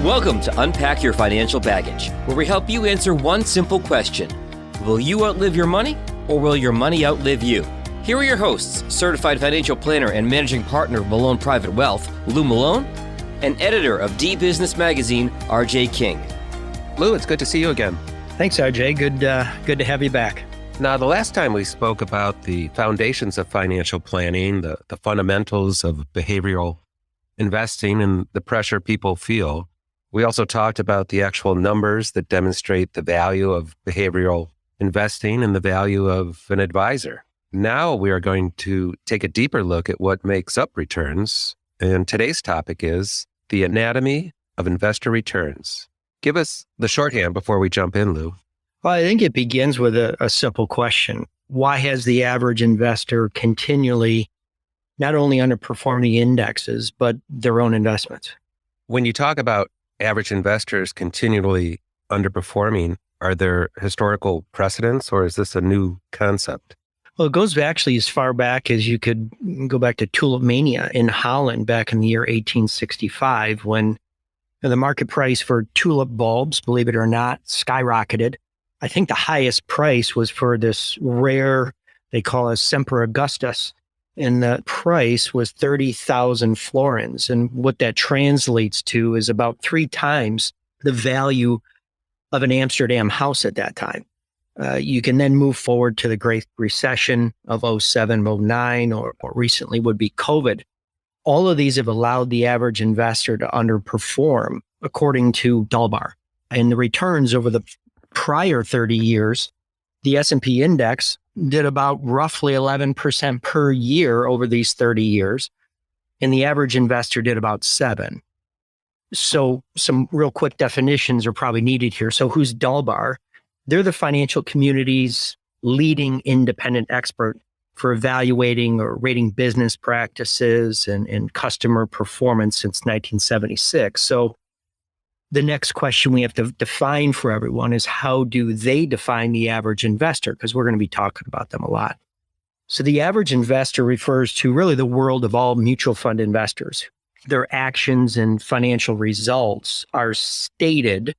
Welcome to Unpack Your Financial Baggage, where we help you answer one simple question. Will you outlive your money, or will your money outlive you? Here are your hosts, certified financial planner and managing partner of Malone Private Wealth, Lou Malone, and editor of D Business Magazine, RJ King. Lou, it's good to see you again. Thanks, RJ. Good to have you back. Now, the last time we spoke about the foundations of financial planning, the fundamentals of behavioral investing and the pressure people feel, we also talked about the actual numbers that demonstrate the value of behavioral investing and the value of an advisor. Now we are going to take a deeper look at what makes up returns. And today's topic is the anatomy of investor returns. Give us the shorthand before we jump in, Lou. Well, I think it begins with a simple question. Why has the average investor continually not only underperformed the indexes, but their own investments? When you talk about average investors continually underperforming, are there historical precedents or is this a new concept? Well, it goes actually as far back as you could go back to tulip mania in Holland back in the year 1865, when the market price for tulip bulbs, believe it or not, skyrocketed. I think the highest price was for this rare, they call it Semper Augustus, and the price was 30,000 florins. And what that translates to is about 3 times the value of an Amsterdam house at that time. You can then move forward to the Great Recession of 07, 09, or recently would be COVID. All of these have allowed the average investor to underperform, according to Dalbar. And the returns over the prior 30 years, the S&P index did about roughly 11% per year over these 30 years, and the average investor did about 7%. So some real quick definitions are probably needed here. So who's Dalbar? They're the financial community's leading independent expert for evaluating or rating business practices and customer performance since 1976. So the next question we have to define for everyone is, how do they define the average investor? Because we're going to be talking about them a lot. So the average investor refers to really the world of all mutual fund investors. Their actions and financial results are stated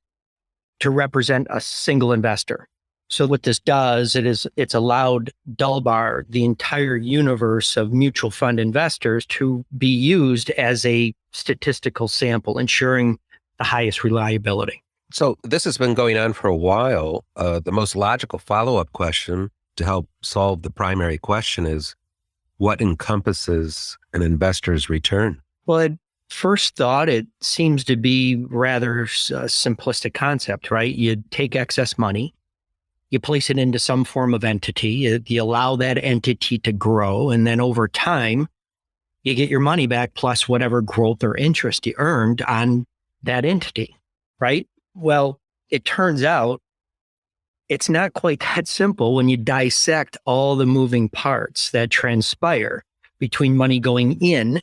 to represent a single investor. So what this does, it's allowed Dalbar, the entire universe of mutual fund investors, to be used as a statistical sample, ensuring the highest reliability. So this has been going on for a while. The most logical follow-up question to help solve the primary question is, what encompasses an investor's return? Well, at first thought, it seems to be rather a simplistic concept, right? You take excess money, you place it into some form of entity, you allow that entity to grow, and then over time, you get your money back plus whatever growth or interest you earned on that entity, right? Well, it turns out it's not quite that simple when you dissect all the moving parts that transpire between money going in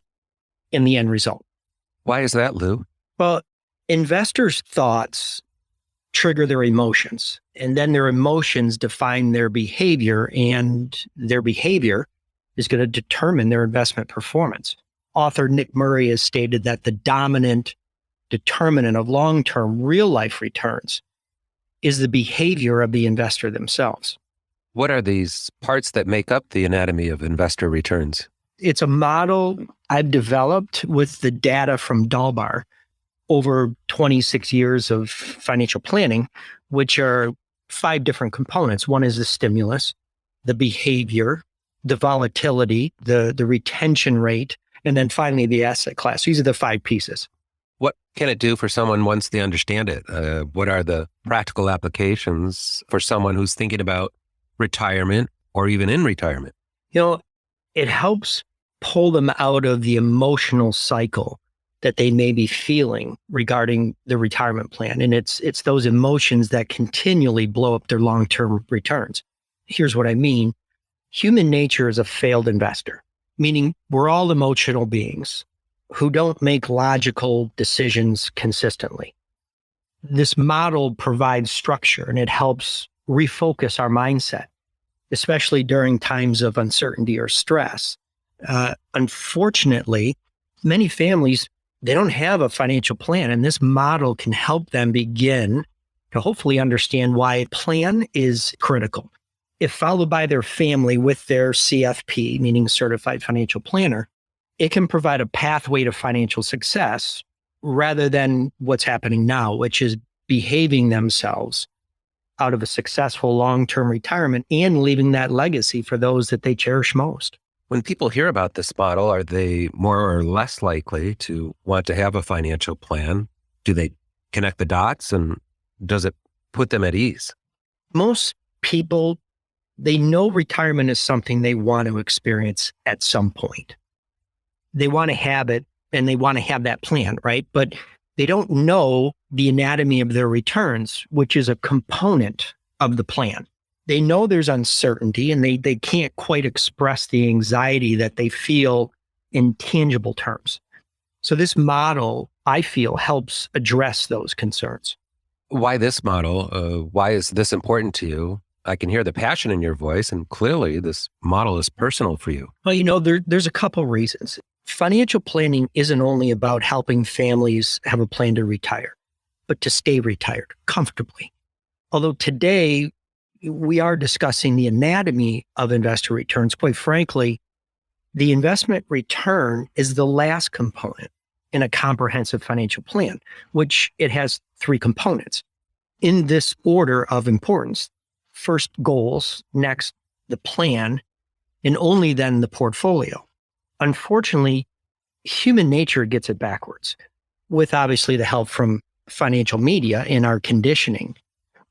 and the end result. Why is that, Lou? Well, investors' thoughts trigger their emotions, and then their emotions define their behavior, and their behavior is going to determine their investment performance. Author Nick Murray has stated that the dominant determinant of long-term real-life returns is the behavior of the investor themselves. What are these parts that make up the anatomy of investor returns? It's a model I've developed with the data from Dalbar over 26 years of financial planning, which are 5 different components. One is the stimulus, the behavior, the volatility, the retention rate, and then finally the asset class. These are the 5 pieces. What can it do for someone once they understand it? What are the practical applications for someone who's thinking about retirement or even in retirement? It helps pull them out of the emotional cycle that they may be feeling regarding the retirement plan. And it's those emotions that continually blow up their long-term returns. Here's what I mean. Human nature is a failed investor, meaning we're all emotional beings who don't make logical decisions consistently. This model provides structure, and it helps refocus our mindset, especially during times of uncertainty or stress. Unfortunately, many families they don't have a financial plan, and this model can help them begin to hopefully understand why a plan is critical. If followed by their family with their CFP, meaning certified financial planner, it can provide a pathway to financial success rather than what's happening now, which is behaving themselves out of a successful long-term retirement and leaving that legacy for those that they cherish most. When people hear about this model, are they more or less likely to want to have a financial plan? Do they connect the dots, and does it put them at ease? Most people, they know retirement is something they want to experience at some point. They want to have it and they want to have that plan, right? But they don't know the anatomy of their returns, which is a component of the plan. They know there's uncertainty and they can't quite express the anxiety that they feel in tangible terms. So this model, I feel, helps address those concerns. Why this model? Why is this important to you? I can hear the passion in your voice, and clearly this model is personal for you. Well, there's a couple reasons. Financial planning isn't only about helping families have a plan to retire, but to stay retired comfortably. Although today we are discussing the anatomy of investor returns, quite frankly, the investment return is the last component in a comprehensive financial plan, which it has three components in this order of importance. First, goals, next, the plan, and only then the portfolio. Unfortunately, human nature gets it backwards, with obviously the help from financial media in our conditioning.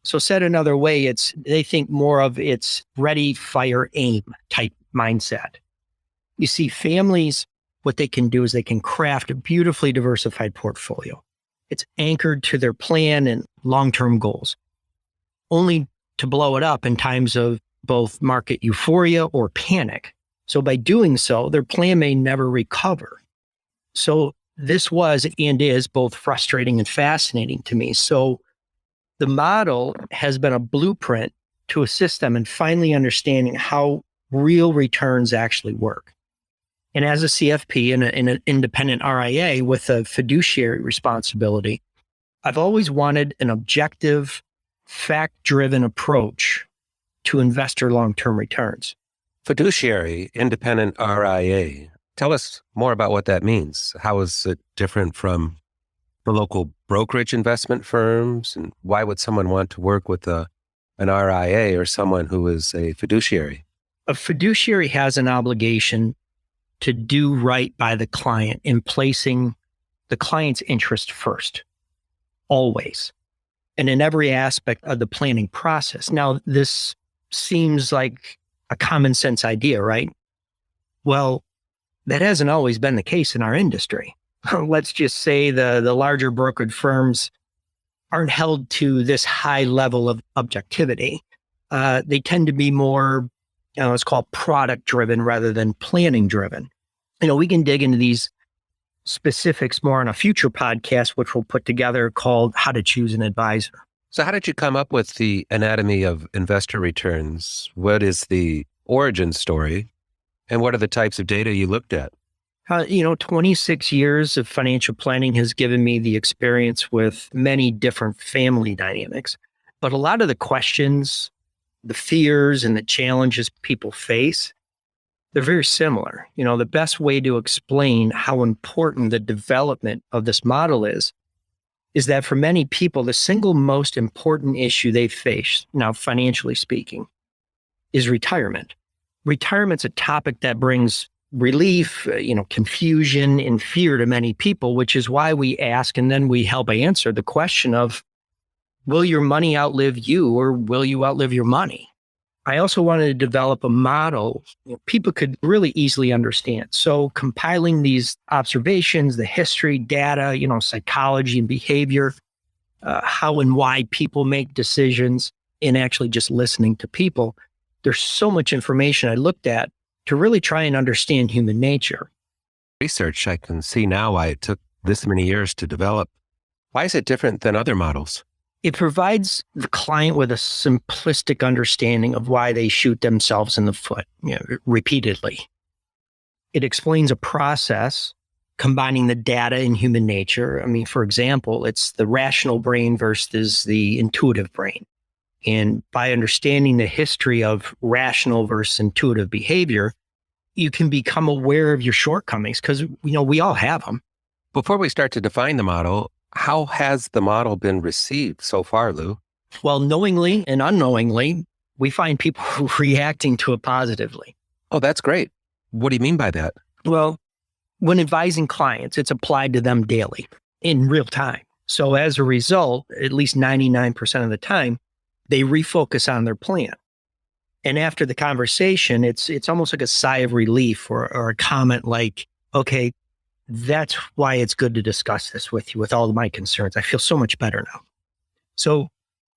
So said another way, they think more of it's ready, fire, aim type mindset. You see, families, what they can do is they can craft a beautifully diversified portfolio. It's anchored to their plan and long-term goals, only to blow it up in times of both market euphoria or panic. So by doing so, their plan may never recover. So this was and is both frustrating and fascinating to me. So the model has been a blueprint to assist them in finally understanding how real returns actually work. And as a CFP and an independent RIA with a fiduciary responsibility, I've always wanted an objective, fact-driven approach to investor long-term returns. Fiduciary, independent RIA. Tell us more about what that means. How is it different from the local brokerage investment firms? And why would someone want to work with an RIA or someone who is a fiduciary? A fiduciary has an obligation to do right by the client in placing the client's interest first, always, and in every aspect of the planning process. Now, this seems like a common sense idea, right? Well, that hasn't always been the case in our industry. Let's just say the larger brokerage firms aren't held to this high level of objectivity. They tend to be more, it's called product driven rather than planning driven. We can dig into these specifics more on a future podcast, which we'll put together called How to Choose an Advisor. So how did you come up with the anatomy of investor returns? What is the origin story? And what are the types of data you looked at? 26 years of financial planning has given me the experience with many different family dynamics. But a lot of the questions, the fears, and the challenges people face, they're very similar. The best way to explain how important the development of this model is that for many people, the single most important issue they face, now financially speaking, is retirement. Retirement's a topic that brings relief, confusion and fear to many people, which is why we ask and then we help answer the question of, will your money outlive you or will you outlive your money? I also wanted to develop a model people could really easily understand. So compiling these observations, the history, data, psychology and behavior, how and why people make decisions, and actually just listening to people. There's so much information I looked at to really try and understand human nature. Research, I can see now why it took this many years to develop. Why is it different than other models? It provides the client with a simplistic understanding of why they shoot themselves in the foot repeatedly. It explains a process combining the data and human nature. I mean, for example, it's the rational brain versus the intuitive brain. And by understanding the history of rational versus intuitive behavior, you can become aware of your shortcomings because, we all have them. Before we start to define the model, how has the model been received so far, Lou? Well, knowingly and unknowingly, we find people reacting to it positively. Oh, that's great. What do you mean by that? Well, when advising clients, it's applied to them daily in real time. So as a result, at least 99% of the time, they refocus on their plan. And after the conversation, it's almost like a sigh of relief or a comment like, okay, that's why it's good to discuss this with you with all of my concerns. I feel so much better now. So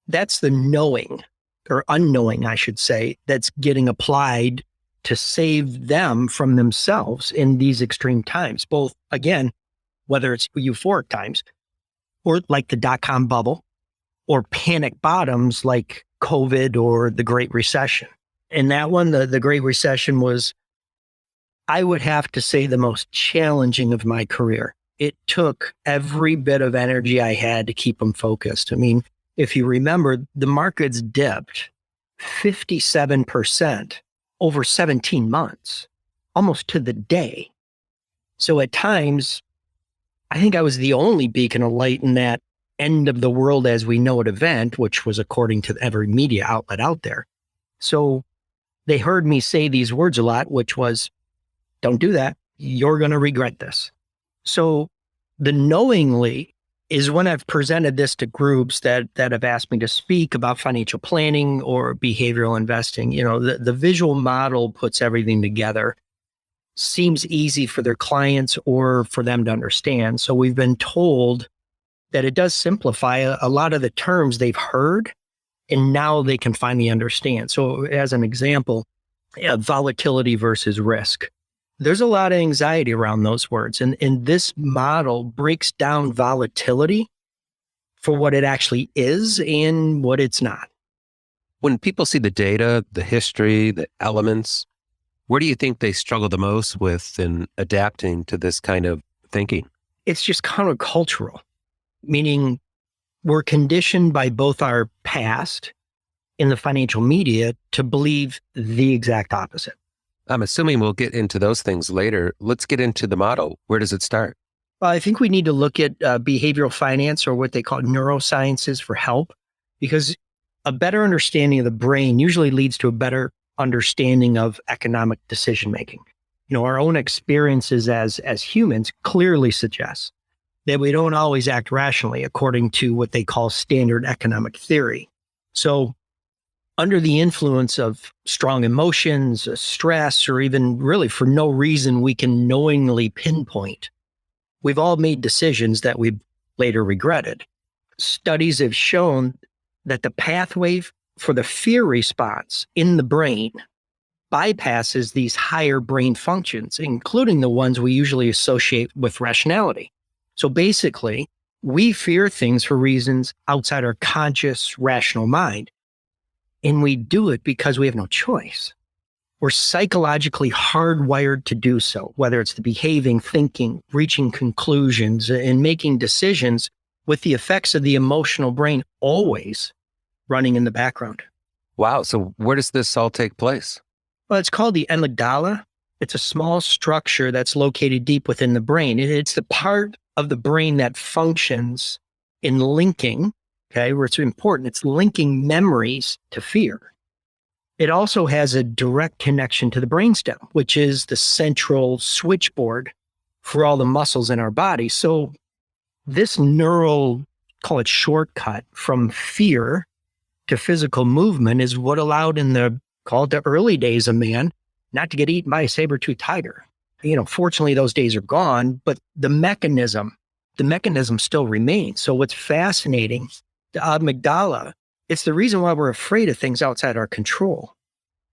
that's the knowing or unknowing, I should say, that's getting applied to save them from themselves in these extreme times, both, again, whether it's euphoric times or like the dot-com bubble or panic bottoms like COVID or the Great Recession. And that one, the Great Recession was, I would have to say, the most challenging of my career. It took every bit of energy I had to keep them focused. I mean, if you remember, the markets dipped 57% over 17 months, almost to the day. So at times, I think I was the only beacon of light in that end of the world as we know it event, which was according to every media outlet out there. So they heard me say these words a lot, which was, don't do that. You're going to regret this. So the knowingly is when I've presented this to groups that have asked me to speak about financial planning or behavioral investing. The visual model puts everything together, seems easy for their clients or for them to understand. So we've been told that it does simplify a lot of the terms they've heard, and now they can finally understand. So as an example, volatility versus risk. There's a lot of anxiety around those words. And this model breaks down volatility for what it actually is and what it's not. When people see the data, the history, the elements, where do you think they struggle the most with in adapting to this kind of thinking? It's just countercultural, meaning we're conditioned by both our past and the financial media to believe the exact opposite. I'm assuming we'll get into those things later. Let's get into the model. Where does it start? Well, I think we need to look at behavioral finance, or what they call neurosciences, for help, because a better understanding of the brain usually leads to a better understanding of economic decision making. Our own experiences as humans clearly suggest that we don't always act rationally according to what they call standard economic theory. So under the influence of strong emotions, stress, or even really for no reason we can knowingly pinpoint, we've all made decisions that we've later regretted. Studies have shown that the pathway for the fear response in the brain bypasses these higher brain functions, including the ones we usually associate with rationality. So basically, we fear things for reasons outside our conscious, rational mind. And we do it because we have no choice. We're psychologically hardwired to do so, whether it's the behaving, thinking, reaching conclusions, and making decisions with the effects of the emotional brain always running in the background. Wow. So where does this all take place? Well, it's called the amygdala. It's a small structure that's located deep within the brain. It's the part of the brain that functions in linking, where it's important. It's linking memories to fear. It also has a direct connection to the brainstem, which is the central switchboard for all the muscles in our body. So this neural, call it shortcut from fear to physical movement, is what allowed in the early days of man not to get eaten by a saber-toothed tiger. Fortunately, those days are gone, but the mechanism still remains. So what's fascinating, the amygdala, it's the reason why we're afraid of things outside our control.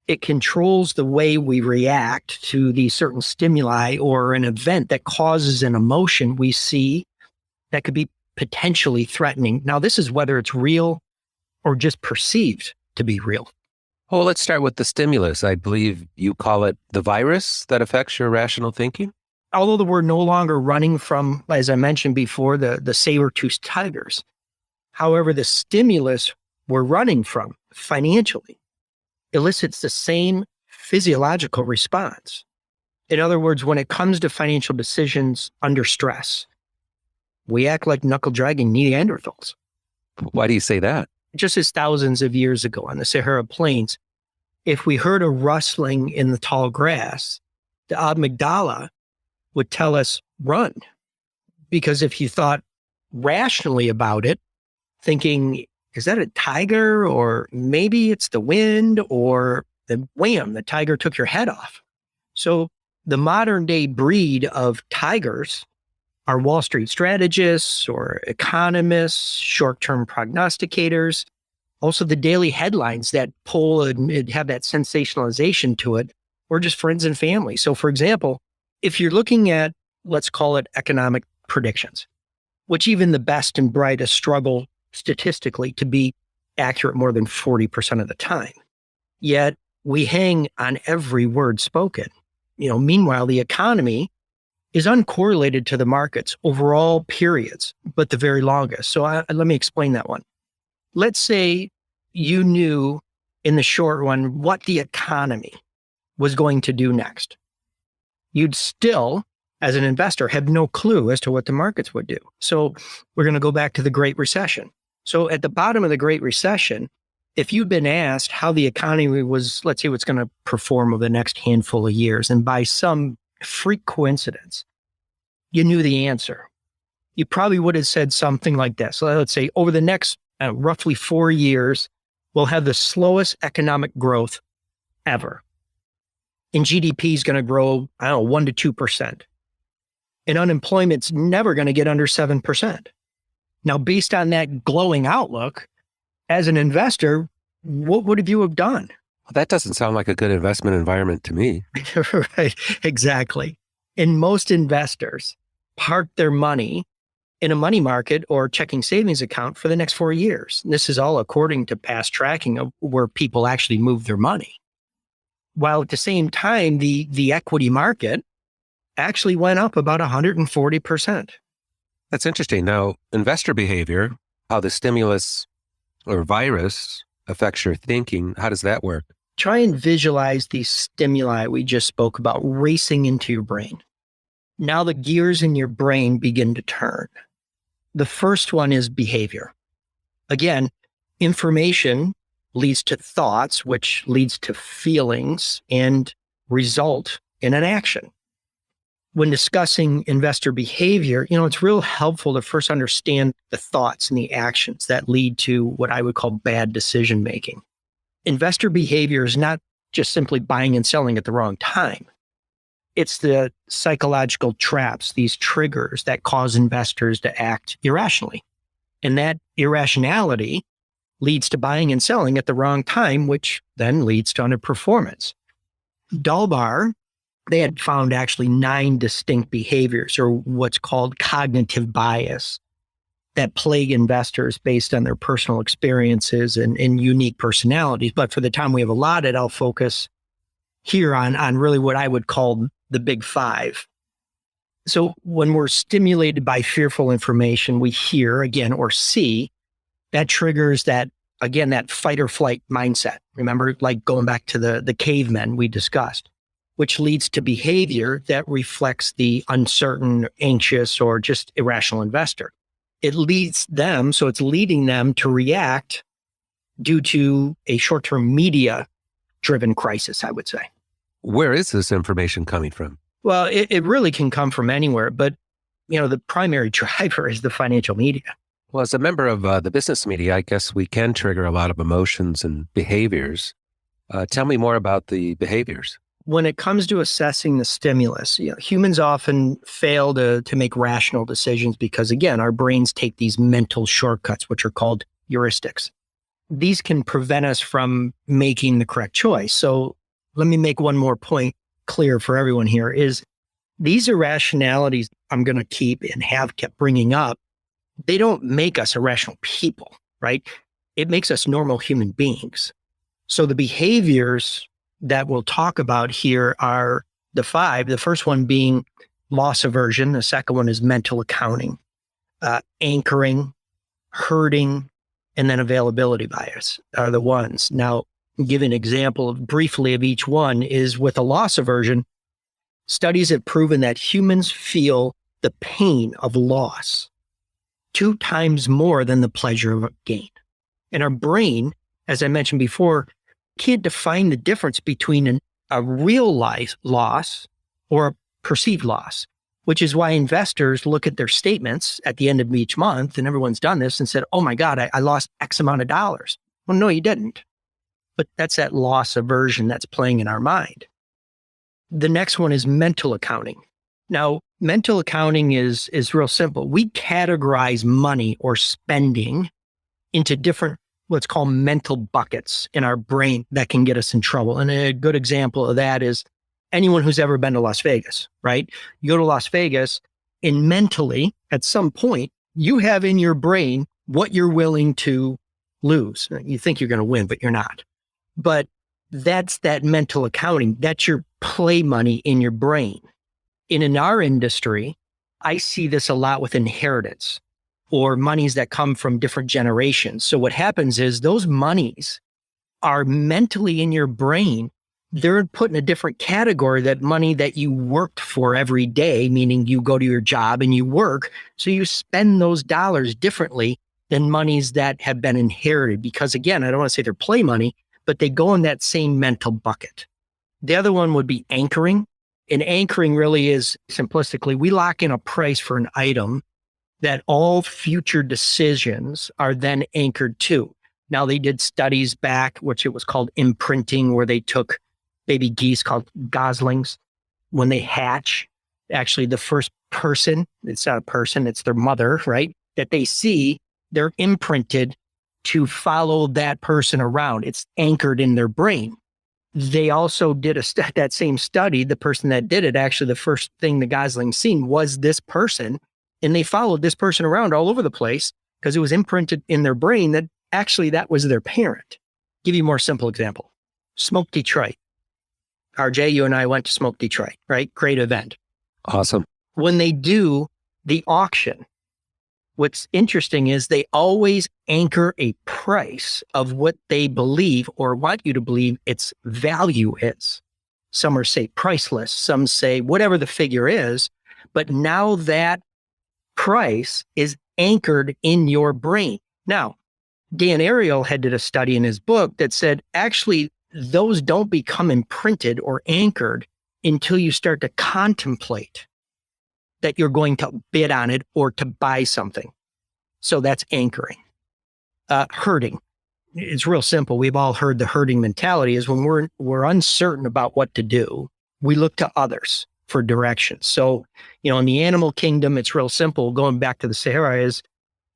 It controls the way we react to these certain stimuli or an event that causes an emotion we see that could be potentially threatening. Now, this is whether it's real or just perceived to be real. Well, let's start with the stimulus. I believe you call it the virus that affects your rational thinking. although we're no longer running from, as I mentioned before, the saber-toothed tigers. However, the stimulus we're running from financially elicits the same physiological response. In other words, when it comes to financial decisions under stress, we act like knuckle-dragging Neanderthals. Why do you say that? Just as thousands of years ago on the Sahara Plains, if we heard a rustling in the tall grass, the amygdala would tell us, run. Because if you thought rationally about it, thinking, is that a tiger? Or maybe it's the wind, or the wham, the tiger took your head off. So the modern day breed of tigers are Wall Street strategists or economists, short-term prognosticators, also the daily headlines that pull and have that sensationalization to it, or just friends and family. So for example, if you're looking at, let's call it economic predictions, which even the best and brightest struggle statistically to be accurate more than 40% of the time, yet we hang on every word spoken. Meanwhile, the economy is uncorrelated to the markets over all periods, but the very longest. So let me explain that one. Let's say you knew in the short run what the economy was going to do next. You'd still, as an investor, have no clue as to what the markets would do. So we're going to go back to the Great Recession. So at the bottom of the Great Recession, if you'd been asked how the economy was, let's say, what's going to perform over the next handful of years, and by some freak coincidence, you knew the answer, you probably would have said something like this. So let's say over the next roughly 4 years, we'll have the slowest economic growth ever. And GDP is going to grow, 1 to 2%. And unemployment's never going to get under 7%. Now, based on that glowing outlook, as an investor, what would you have done? Well, that doesn't sound like a good investment environment to me. Right, exactly. And most investors park their money in a money market or checking savings account for the next 4 years. And this is all according to past tracking of where people actually move their money. While at the same time, the equity market actually went up about 140%. That's interesting. Now, investor behavior, how the stimulus or virus affects your thinking, how does that work? Try and visualize these stimuli we just spoke about racing into your brain. Now the gears in your brain begin to turn. The first one is behavior. Again, information leads to thoughts, which leads to feelings and result in an action. When discussing investor behavior, it's real helpful to first understand the thoughts and the actions that lead to what I would call bad decision making. Investor behavior is not just simply buying and selling at the wrong time. It's the psychological traps, these triggers that cause investors to act irrationally. And that irrationality leads to buying and selling at the wrong time, which then leads to underperformance. Dalbar, they had found actually 9 distinct behaviors, or what's called cognitive bias, that plague investors based on their personal experiences and unique personalities. But for the time we have allotted, I'll focus here on really what I would call the big 5. So when we're stimulated by fearful information, we hear again or see, that triggers that fight or flight mindset. Remember, like going back to the cavemen we discussed, which leads to behavior that reflects the uncertain, anxious, or just irrational investor. It leads them, so it's leading them to react due to a short-term media-driven crisis, I would say. Where is this information coming from? Well, it really can come from anywhere, but the primary driver is the financial media. Well, as a member of the business media, I guess we can trigger a lot of emotions and behaviors. Tell me more about the behaviors. When it comes to assessing the stimulus, humans often fail to make rational decisions because, again, our brains take these mental shortcuts, which are called heuristics. These can prevent us from making the correct choice. So let me make one more point clear for everyone here is these irrationalities I'm going to keep and have kept bringing up, they don't make us irrational people, right? It makes us normal human beings. So the behaviors that we'll talk about here are the 5. The first one being loss aversion. The second one is mental accounting, anchoring, herding, and then availability bias are the ones. Now, give an example briefly of each one is with a loss aversion. Studies have proven that humans feel the pain of loss 2 times more than the pleasure of gain. And our brain, as I mentioned before, can't define the difference between a real life loss or a perceived loss, which is why investors look at their statements at the end of each month, and everyone's done this and said, oh my God, I lost X amount of dollars. Well, no, you didn't. But that's that loss aversion that's playing in our mind. The next one is mental accounting. Now, mental accounting is real simple. We categorize money or spending into different, what's called mental buckets in our brain that can get us in trouble. And a good example of that is anyone who's ever been to Las Vegas, right? You go to Las Vegas and mentally, at some point, you have in your brain what you're willing to lose. You think you're going to win, but you're not. But that's that mental accounting. That's your play money in your brain. And in our industry, I see this a lot with inheritance or monies that come from different generations. So what happens is those monies are mentally in your brain. They're put in a different category, that money that you worked for every day, meaning you go to your job and you work. So you spend those dollars differently than monies that have been inherited. Because again, I don't want to say they're play money, but they go in that same mental bucket. The other one would be anchoring. And anchoring really is simplistically, we lock in a price for an item that all future decisions are then anchored to. Now, they did studies back, which it was called imprinting, where they took baby geese called goslings. When they hatch, actually the first person, it's not a person, it's their mother, right? That they see, they're imprinted to follow that person around. It's anchored in their brain. They also did that same study. The person that did it, actually, the first thing the goslings seen was this person. And they followed this person around all over the place because it was imprinted in their brain that actually that was their parent. Give you a more simple example. Smoke Detroit. RJ, you and I went to Smoke Detroit, right? Great event. Awesome. When they do the auction, what's interesting is they always anchor a price of what they believe or want you to believe its value is. Some are say priceless, some say whatever the figure is, but now that price is anchored in your brain. Now, Dan Ariely had did a study in his book that said, actually, those don't become imprinted or anchored until you start to contemplate that you're going to bid on it or to buy something. So that's anchoring. Herding. It's real simple. We've all heard the herding mentality is when we're uncertain about what to do, we look to others for direction. So, in the animal kingdom, it's real simple. Going back to the Sahara is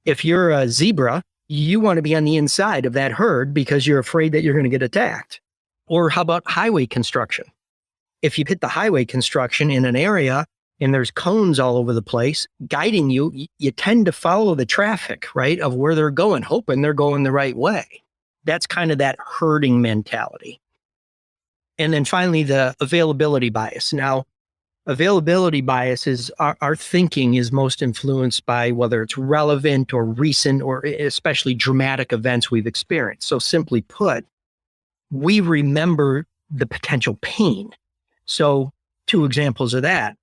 if you're a zebra, you want to be on the inside of that herd because you're afraid that you're going to get attacked. Or how about highway construction? If you hit the highway construction in an area and there's cones all over the place guiding you, you tend to follow the traffic, right, of where they're going, hoping they're going the right way. That's kind of that herding mentality. And then finally, the availability bias. Now, availability bias is our thinking is most influenced by whether it's relevant or recent or especially dramatic events we've experienced. So simply put, we remember the potential pain. So 2 examples of that.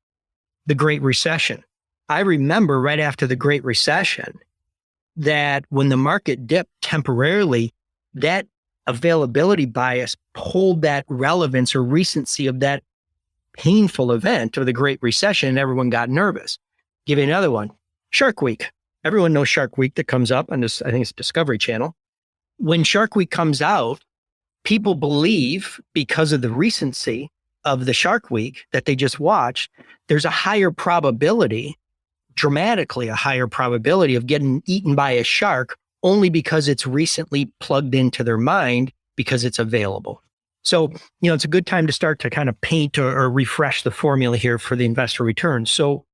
The Great Recession. I remember right after the Great Recession that when the market dipped temporarily, that availability bias pulled that relevance or recency of that painful event of the Great Recession, and everyone got nervous. Give you another one. Shark Week. Everyone knows Shark Week that comes up on this, I think it's Discovery Channel. When Shark Week comes out, people believe because of the recency of the Shark Week that they just watched, there's a higher probability, dramatically a higher probability of getting eaten by a shark only because it's recently plugged into their mind because it's available. So, it's a good time to start to kind of paint or refresh the formula here for the investor return. So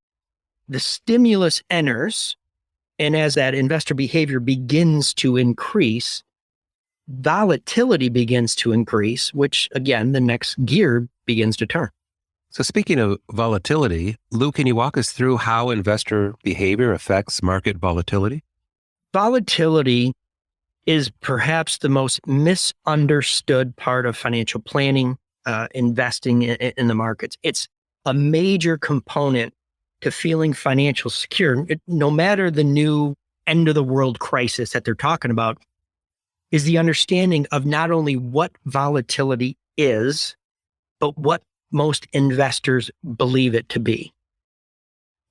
the stimulus enters, and as that investor behavior begins to increase, volatility begins to increase, which again, the next gear begins to turn. So speaking of volatility, Lou, can you walk us through how investor behavior affects market volatility? Volatility is perhaps the most misunderstood part of financial planning, investing in the markets. It's a major component to feeling financial secure. No matter the new end of the world crisis that they're talking about, is the understanding of not only what volatility is, but what most investors believe it to be.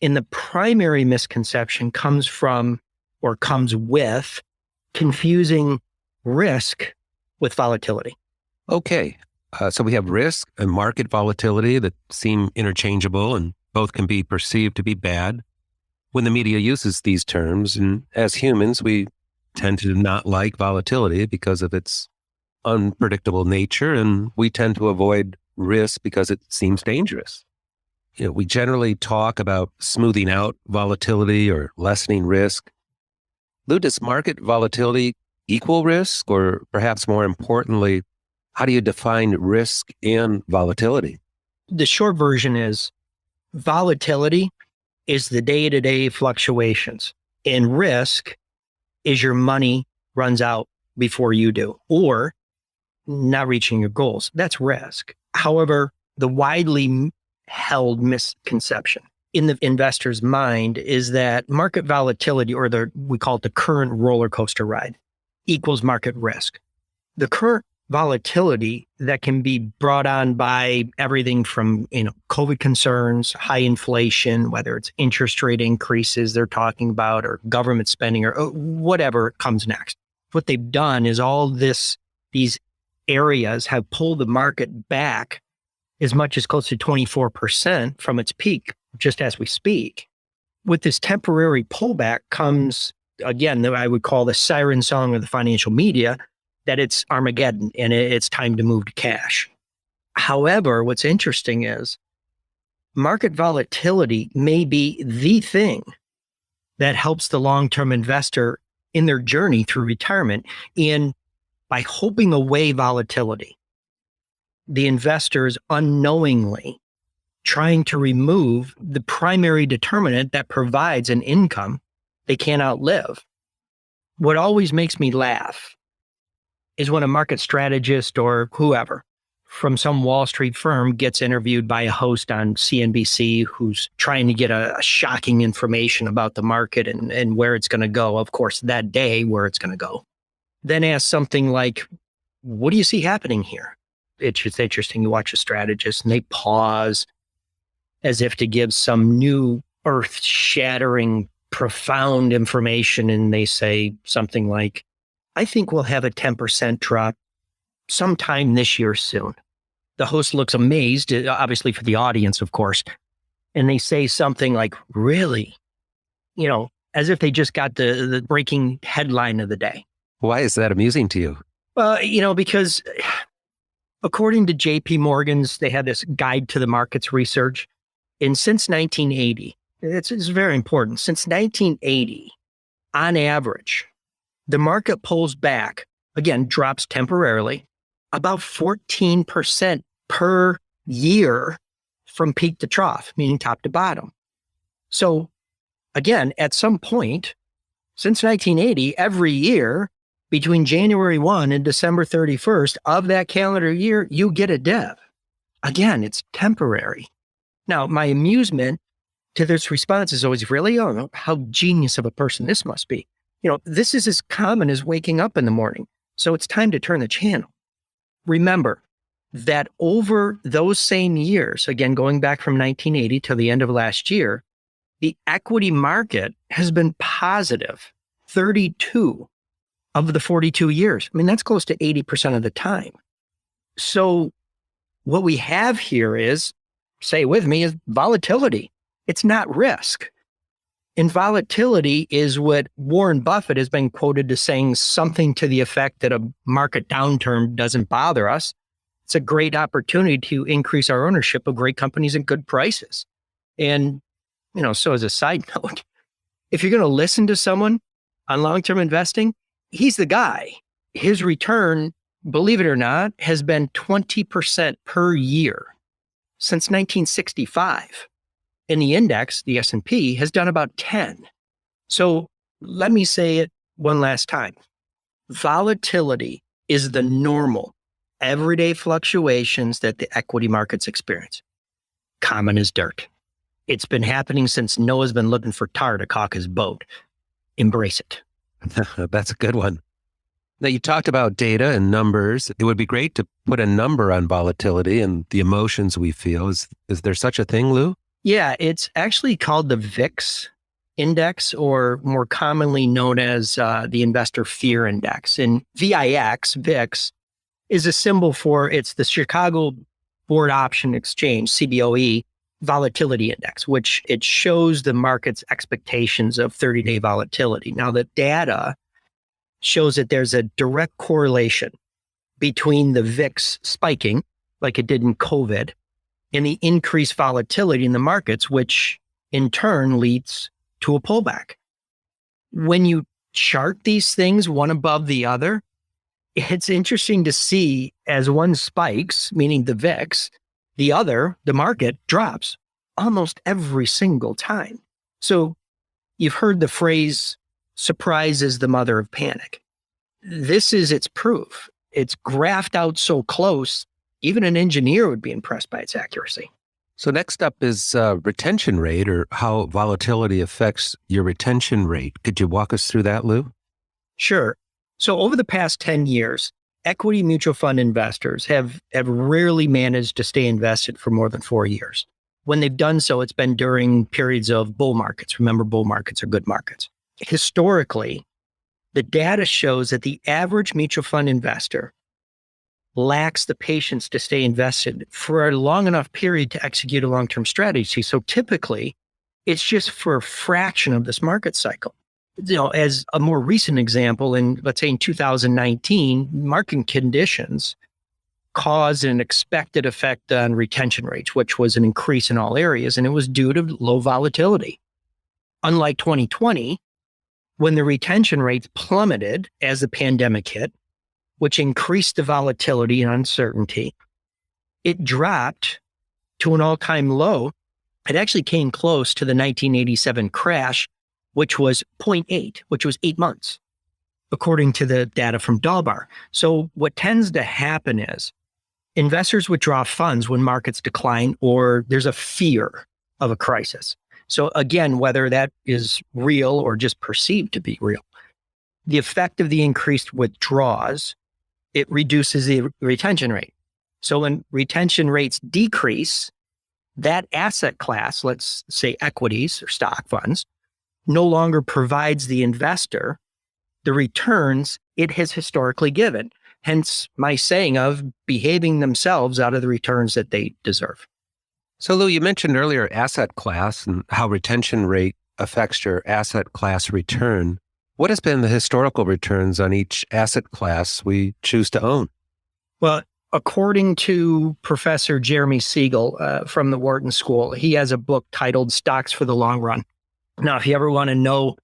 And the primary misconception comes with confusing risk with volatility. Okay. So we have risk and market volatility that seem interchangeable and both can be perceived to be bad when the media uses these terms. And as humans, we tend to not like volatility because of its unpredictable nature, and we tend to avoid risk because it seems dangerous. We generally talk about smoothing out volatility or lessening risk. Lou, does market volatility equal risk? Or perhaps more importantly, how do you define risk and volatility? The short version is volatility is the day-to-day fluctuations, and risk is your money runs out before you do, or not reaching your goals. That's risk. However, the widely held misconception in the investor's mind is that market volatility, or we call it the current roller coaster ride, equals market risk. The current volatility that can be brought on by everything from, COVID concerns, high inflation, whether it's interest rate increases they're talking about, or government spending, or whatever comes next. What they've done is these areas have pulled the market back as much as close to 24% from its peak, just as we speak. With this temporary pullback comes, again, I would call the siren song of the financial media, that it's Armageddon and it's time to move to cash. However, what's interesting is market volatility may be the thing that helps the long-term investor in their journey through retirement. And by hoping away volatility, the investor is unknowingly trying to remove the primary determinant that provides an income they can't outlive. What always makes me laugh is when a market strategist or whoever from some Wall Street firm gets interviewed by a host on CNBC who's trying to get a shocking information about the market and where it's going to go, of course, that day where it's going to go. Then ask something like, what do you see happening here? It's just interesting. You watch a strategist and they pause as if to give some new earth-shattering, profound information. And they say something like, I think we'll have a 10% drop sometime this year soon. The host looks amazed, obviously for the audience, of course. And they say something like, really? As if they just got the breaking headline of the day. Why is that amusing to you? Because according to JP Morgan's, they had this guide to the markets research. And since 1980, it's very important. Since 1980, on average, the market pulls back, again, drops temporarily, about 14% per year from peak to trough, meaning top to bottom. So again, at some point, since 1980, every year, between January 1 and December 31st of that calendar year, you get a dip. Again, it's temporary. Now, my amusement to this response is always, really? Oh, how genius of a person this must be. This is as common as waking up in the morning. So it's time to turn the channel. Remember that over those same years, again, going back from 1980 to the end of last year, the equity market has been positive 32 of the 42 years. I mean, that's close to 80% of the time. So what we have here is, say with me, is volatility. It's not risk. And volatility is what Warren Buffett has been quoted as saying something to the effect that a market downturn doesn't bother us. It's a great opportunity to increase our ownership of great companies at good prices. And, so as a side note, if you're going to listen to someone on long-term investing, he's the guy. His return, believe it or not, has been 20% per year since 1965. And the index, the S&P, has done about 10. So let me say it one last time. Volatility is the normal, everyday fluctuations that the equity markets experience. Common as dirt. It's been happening since Noah's been looking for tar to caulk his boat. Embrace it. That's a good one. Now, you talked about data and numbers. It would be great to put a number on volatility and the emotions we feel. Is there such a thing, Lou? Yeah, it's actually called the Vix Index, or more commonly known as the Investor Fear Index. And VIX is a symbol for, it's the Chicago Board Option Exchange, CBOE, Volatility Index, which it shows the market's expectations of 30-day volatility. Now, the data shows that there's a direct correlation between the VIX spiking, like it did in COVID, and the increased volatility in the markets, which in turn leads to a pullback. When you chart these things one above the other, it's interesting to see as one spikes, meaning the VIX, the other, the market, drops almost every single time. So you've heard the phrase, surprise is the mother of panic. This is its proof. It's graphed out so close, even an engineer would be impressed by its accuracy. So next up is retention rate, or how volatility affects your retention rate. Could you walk us through that, Lou? Sure. So over the past 10 years, equity mutual fund investors have rarely managed to stay invested for more than 4 years. When they've done so, it's been during periods of bull markets. Remember, bull markets are good markets. Historically, the data shows that the average mutual fund investor lacks the patience to stay invested for a long enough period to execute a long-term strategy. So typically, it's just for a fraction of this market cycle. As a more recent example, let's say in 2019, market conditions caused an expected effect on retention rates, which was an increase in all areas, and it was due to low volatility. Unlike 2020, when the retention rates plummeted as the pandemic hit, which increased the volatility and uncertainty, it dropped to an all-time low. It actually came close to the 1987 crash, which was 0.8, which was 8 months, according to the data from Dalbar. So what tends to happen is investors withdraw funds when markets decline or there's a fear of a crisis. So again, whether that is real or just perceived to be real, the effect of the increased withdrawals, it reduces the retention rate. So when retention rates decrease, that asset class, let's say equities or stock funds, no longer provides the investor the returns it has historically given. Hence my saying of behaving themselves out of the returns that they deserve. So Lou, you mentioned earlier asset class and how retention rate affects your asset class return. What has been the historical returns on each asset class we choose to own? Well, according to Professor Jeremy Siegel from the Wharton School, he has a book titled Stocks for the Long Run. Now, if you ever want to know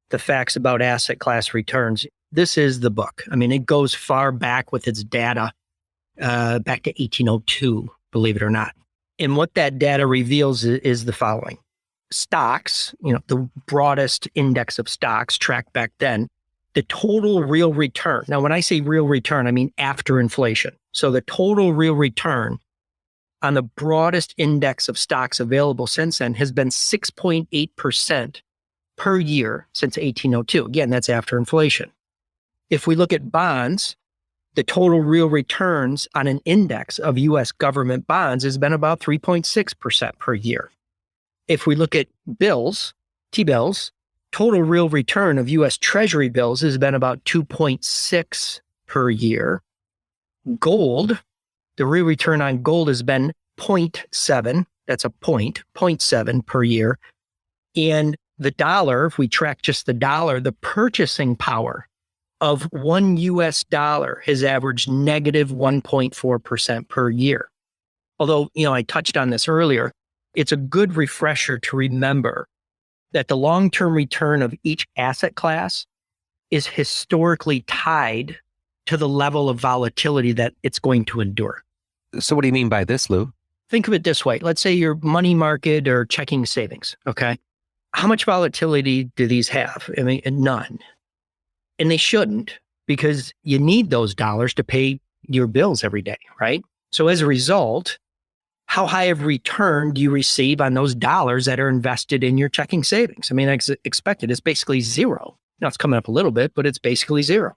the facts about asset class returns, this is the book. I mean, it goes far back with its data, back to 1802, believe it or not. And what that data reveals is the following. Stocks, the broadest index of stocks tracked back then, the total real return. Now, when I say real return, I mean after inflation. So the total real return on the broadest index of stocks available since then has been 6.8% per year since 1802. Again, that's after inflation. If we look at bonds, the total real returns on an index of U.S. government bonds has been about 3.6% per year. If we look at bills, T-bills, total real return of U.S. Treasury bills has been about 2.6 per year. Gold, the real return on gold has been 0.7. That's a 0.7 per year. And the dollar, if we track just the dollar, the purchasing power of $1 US has averaged negative 1.4% per year. Although, I touched on this earlier, it's a good refresher to remember that the long-term return of each asset class is historically tied to the level of volatility that it's going to endure. So what do you mean by this, Lou? think of it this way. Let's say your money market or checking savings. Okay. How much volatility do these have? I mean, none. And they shouldn't, because you need those dollars to pay your bills every day, right? So as a result, how high of return do you receive on those dollars that are invested in your checking savings? I mean, expected is basically zero. Now it's coming up a little bit, but it's basically zero.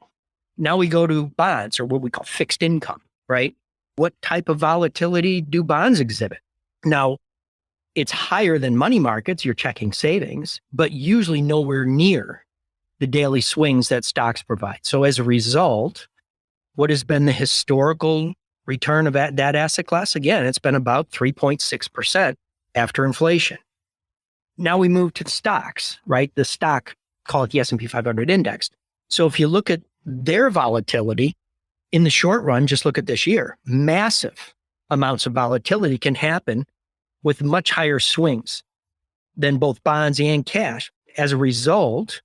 Now we go to bonds, or what we call fixed income, right? What type of volatility do bonds exhibit? Now, it's higher than money markets, your checking savings, but usually nowhere near the daily swings that stocks provide. So as a result, what has been the historical return of that asset class? Again, it's been about 3.6% after inflation. Now we move to the stocks, right? The stock, call it the S&P 500 index. So if you look at their volatility in the short run, just look at this year, massive amounts of volatility can happen with much higher swings than both bonds and cash. As a result,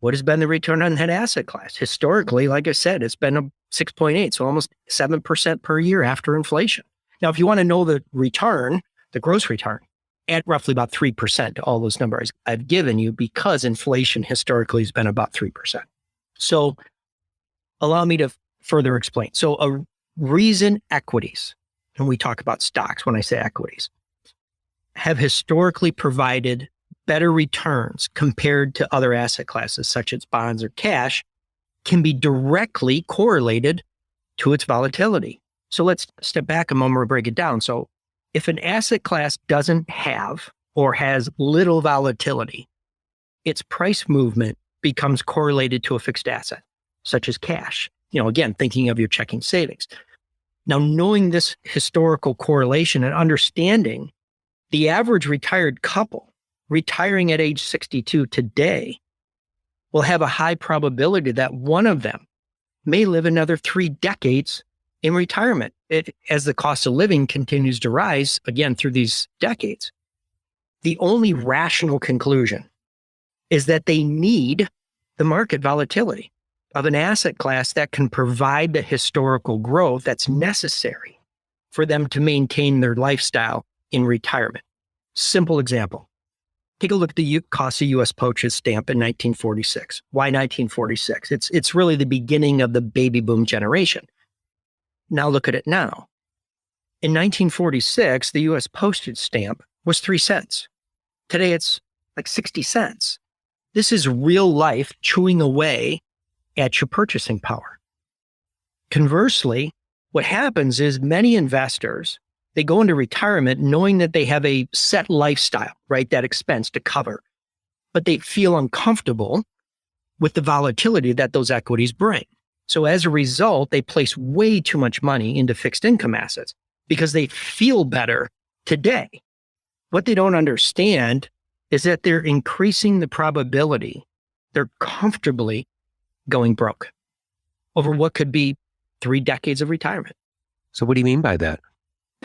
what has been the return on that asset class? Historically, like I said, it's been a 6.8, so almost 7% per year after inflation. Now, if you want to know the return, the gross return, at roughly about 3%, all those numbers I've given you, because inflation historically has been about 3%. So allow me to further explain. So a reason equities, and we talk about stocks when I say equities, have historically provided better returns compared to other asset classes, such as bonds or cash, can be directly correlated to its volatility. So let's step back a moment and break it down. So if an asset class doesn't have or has little volatility, its price movement becomes correlated to a fixed asset, such as cash. Again, thinking of your checking savings. Now, knowing this historical correlation and understanding the average retired couple retiring at age 62 today will have a high probability that one of them may live another 3 decades in retirement as the cost of living continues to rise again through these decades. The only rational conclusion is that they need the market volatility of an asset class that can provide the historical growth that's necessary for them to maintain their lifestyle in retirement. Simple example. Take a look at the cost of U.S. Postage stamp in 1946. Why 1946? It's really the beginning of the baby boom generation. Now look at it now. In 1946, the U.S. postage stamp was 3 cents. Today it's like 60 cents. This is real life chewing away at your purchasing power. Conversely, what happens is many investors, they go into retirement knowing that they have a set lifestyle, right? That expense to cover, but they feel uncomfortable with the volatility that those equities bring. So as a result, they place way too much money into fixed income assets because they feel better today. What they don't understand is that they're increasing the probability they're comfortably going broke over what could be 3 decades of retirement. So what do you mean by that?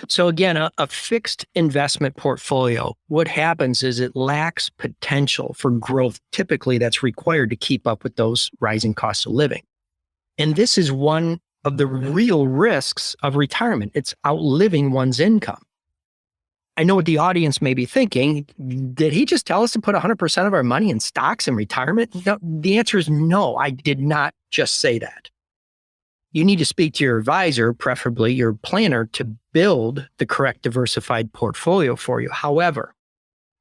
So again, a fixed investment portfolio, what happens is it lacks potential for growth typically that's required to keep up with those rising costs of living. And this is one of the real risks of retirement. It's outliving one's income. I know what the audience may be thinking. Did he just tell us to put 100% of our money in stocks in retirement? No, the answer is no, I did not just say that. You need to speak to your advisor, preferably your planner, to build the correct diversified portfolio for you. However,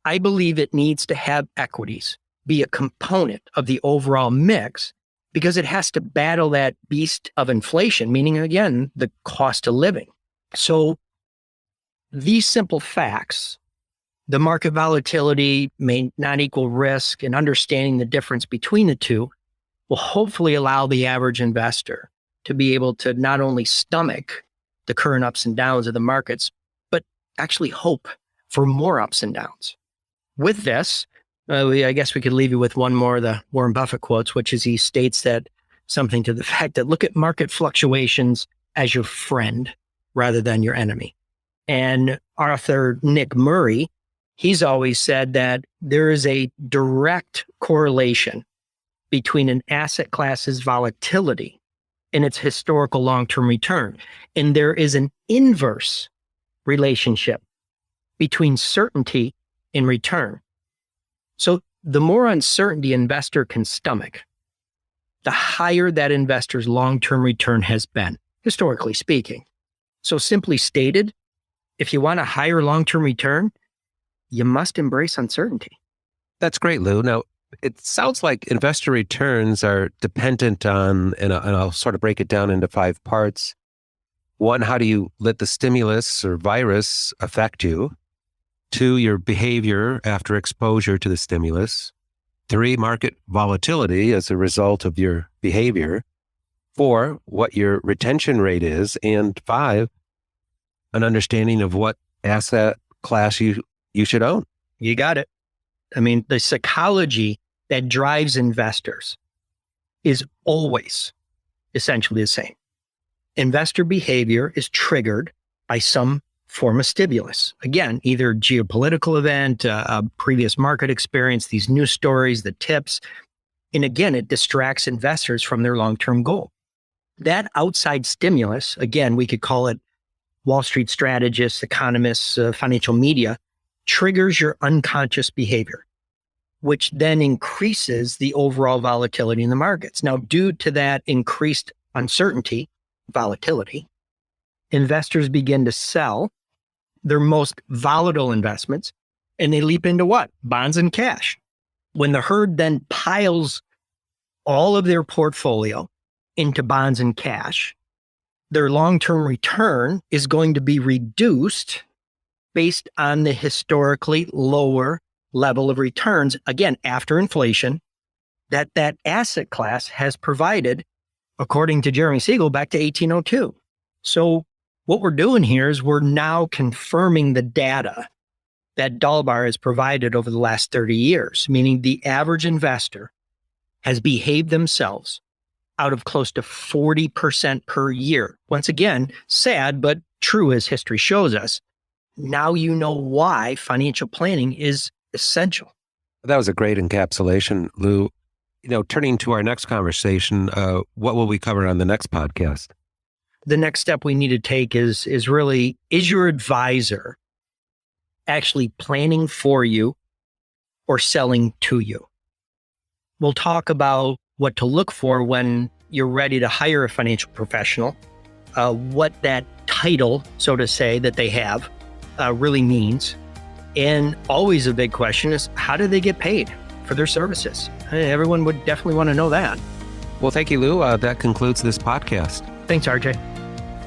I believe it needs to have equities be a component of the overall mix because it has to battle that beast of inflation, meaning, again, the cost of living. So these simple facts, the market volatility may not equal risk, and understanding the difference between the two will hopefully allow the average investor to be able to not only stomach the current ups and downs of the markets, but actually hope for more ups and downs. With this, I guess we could leave you with one more of the Warren Buffett quotes, which is he states that something to the fact that look at market fluctuations as your friend rather than your enemy. And Arthur Nick Murray, he's always said that there is a direct correlation between an asset class's volatility and its historical long-term return. And there is an inverse relationship between certainty and return. So the more uncertainty an investor can stomach, the higher that investor's long-term return has been, historically speaking. So simply stated, if you want a higher long-term return, you must embrace uncertainty. That's great, Lou. Now, it sounds like investor returns are dependent on, and I'll sort of break it down into 5 parts. 1, how do you let the stimulus or virus affect you? 2, your behavior after exposure to the stimulus. 3, market volatility as a result of your behavior. 4, what your retention rate is. And 5, an understanding of what asset class you should own. You got it. I mean, the psychology that drives investors is always essentially the same. Investor behavior is triggered by some form of stimulus. Again, either geopolitical event, a previous market experience, these news stories, the tips. And again, it distracts investors from their long-term goal. That outside stimulus, again, we could call it Wall Street strategists, economists, financial media, triggers your unconscious behavior, which then increases the overall volatility in the markets. Now, due to that increased uncertainty, volatility, investors begin to sell their most volatile investments, and they leap into what? Bonds and cash. When the herd then piles all of their portfolio into bonds and cash, their long-term return is going to be reduced based on the historically lower level of returns, again, after inflation, that asset class has provided, according to Jeremy Siegel, back to 1802. So what we're doing here is we're now confirming the data that Dalbar has provided over the last 30 years, meaning the average investor has behaved themselves out of close to 40% per year. Once again, sad, but true as history shows us. Now you know why financial planning is essential. That was a great encapsulation, Lou. Turning to our next conversation, what will we cover on the next podcast? The next step we need to take is really, is your advisor actually planning for you or selling to you? We'll talk about what to look for when you're ready to hire a financial professional, what that title, so to say, that they have really means. And always a big question is, how do they get paid for their services? Everyone would definitely want to know that. Well, thank you, Lou. That concludes this podcast. Thanks, RJ.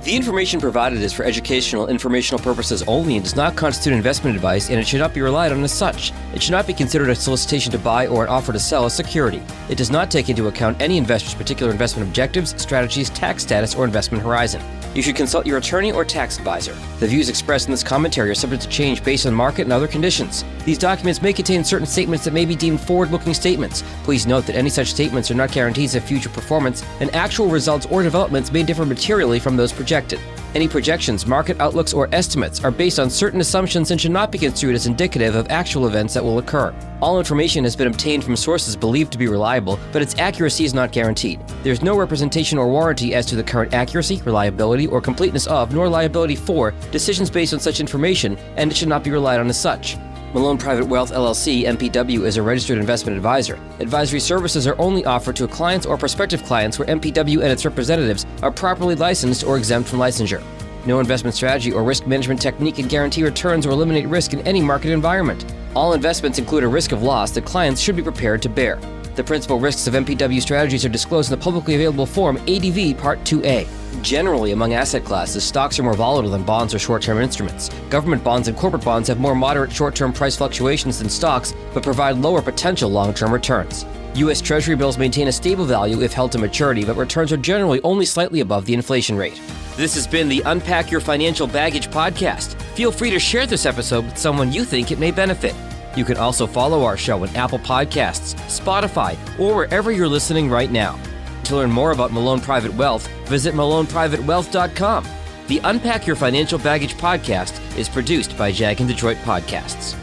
The information provided is for educational, informational purposes only and does not constitute investment advice, and it should not be relied on as such. It should not be considered a solicitation to buy or an offer to sell a security. It does not take into account any investor's particular investment objectives, strategies, tax status, or investment horizon. You should consult your attorney or tax advisor. The views expressed in this commentary are subject to change based on market and other conditions. These documents may contain certain statements that may be deemed forward-looking statements. Please note that any such statements are not guarantees of future performance, and actual results or developments may differ materially from those projected. Any projections, market outlooks, or estimates are based on certain assumptions and should not be construed as indicative of actual events that will occur. All information has been obtained from sources believed to be reliable, but its accuracy is not guaranteed. There is no representation or warranty as to the current accuracy, reliability, or completeness of, nor liability for, decisions based on such information, and it should not be relied on as such. Malone Private Wealth LLC, MPW, is a registered investment advisor. Advisory services are only offered to clients or prospective clients where MPW and its representatives are properly licensed or exempt from licensure. No investment strategy or risk management technique can guarantee returns or eliminate risk in any market environment. All investments include a risk of loss that clients should be prepared to bear. The principal risks of MPW strategies are disclosed in the publicly available Form ADV Part 2A. Generally, among asset classes, stocks are more volatile than bonds or short-term instruments. Government bonds and corporate bonds have more moderate short-term price fluctuations than stocks, but provide lower potential long-term returns. U.S. Treasury bills maintain a stable value if held to maturity, but returns are generally only slightly above the inflation rate. This has been the Unpack Your Financial Baggage podcast. Feel free to share this episode with someone you think it may benefit. You can also follow our show on Apple Podcasts, Spotify, or wherever you're listening right now. To learn more about Malone Private Wealth, visit maloneprivatewealth.com. The Unpack Your Financial Baggage podcast is produced by Jag and Detroit Podcasts.